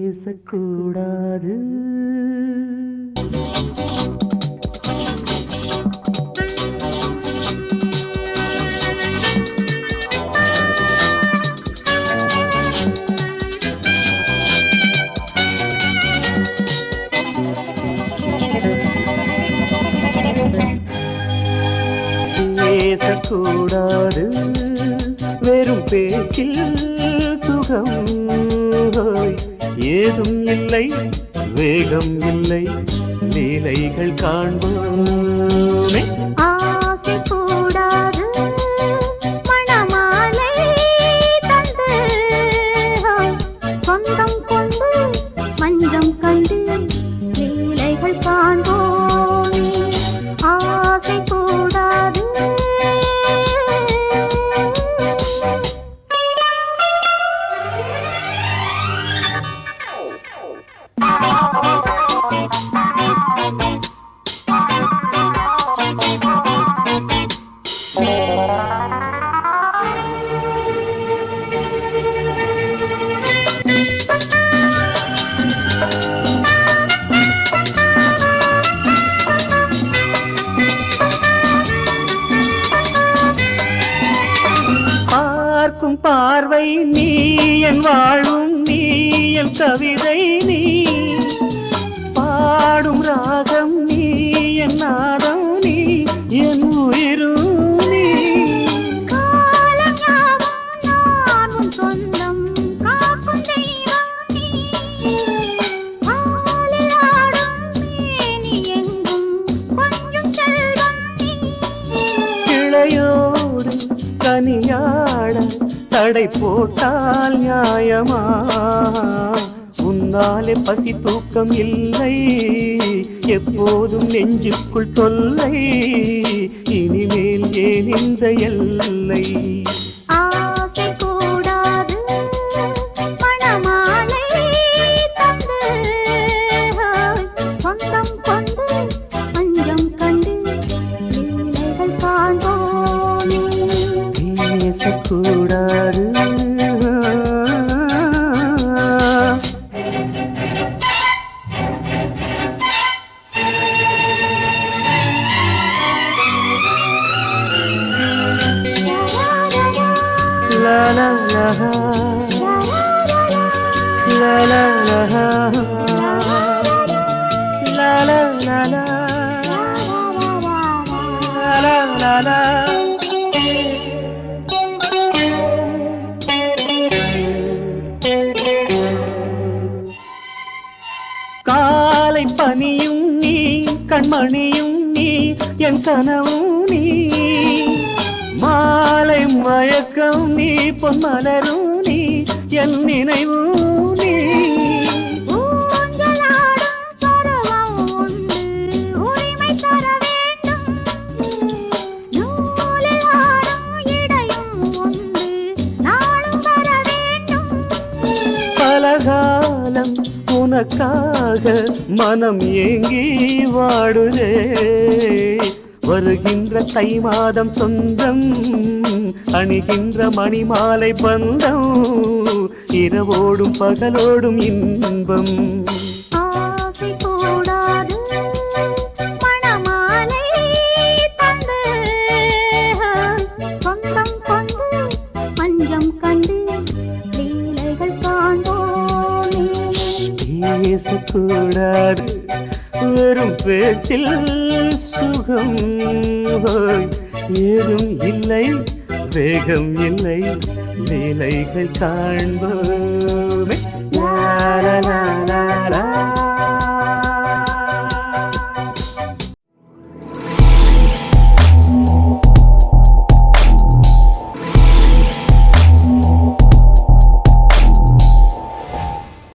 பேசக்கூடாது. பேசக்கூடாது வெறும் பேச்சில் சுகம் ஏதும் இல்லை, வேகம் இல்லை, லீலைகள் காண்போமே. ஆசை கூடாது மணமாலை தந்து சொந்தம் கொண்டு மஞ்சம் கண்டு லீலைகள் காண்போமே. ஆசை கூடாது பார்க்கும் பார்வை நீ என் வாழும், நீ என் கவிதை, நீ பாடும் ராகம், நீ என் நாதம், நீ என் உயிரும் நீ. காலம் சொந்தம் காக்கும் தெய்வம் நீ. நீ எங்கும் கொஞ்சம் செல்வம் நீ. கிளையோடு கனியாட தடை போட்டால் நியாயமா? உன்னாலே பசி தூக்கம் இல்லை, எப்போதும் நெஞ்சுக்குள் தொல்லை, இனிமேல் ஏன் இந்த எல்லை? ஆசை கூடாது மணமாலை தந்து சொந்தம் கொண்டு மஞ்சம் கண்டு லீலைகள் காண்போமே. பேசக்கூடாது. La la la la la la la la la la la la. காலை பனியும் நீ, கண்மணியும் நீ, என் கனவும் நீ, மாலை மயக்கம் நீ, பொன்மலரும் நீ, என் நினைவும் நீ. பலகாலம் உனக்காக மனம் ஏங்கி வாடுதே, வருகின்ற தை மாதம் சொந்தம், அணிகின்ற மணிமாலை பந்தம், இரவோடும் பகலோடும் இன்பம். ஆசை கூடாது மணமாலை தந்து சொந்தம் கொண்டு மஞ்சம் கண்டு லீலைகள் காண்போமே. பேசக்கூடாது வெறும் பேச்சில் சுகம் ஏதும் இல்லை, வேகம் இல்லை, லீலைகள் காண்போம்.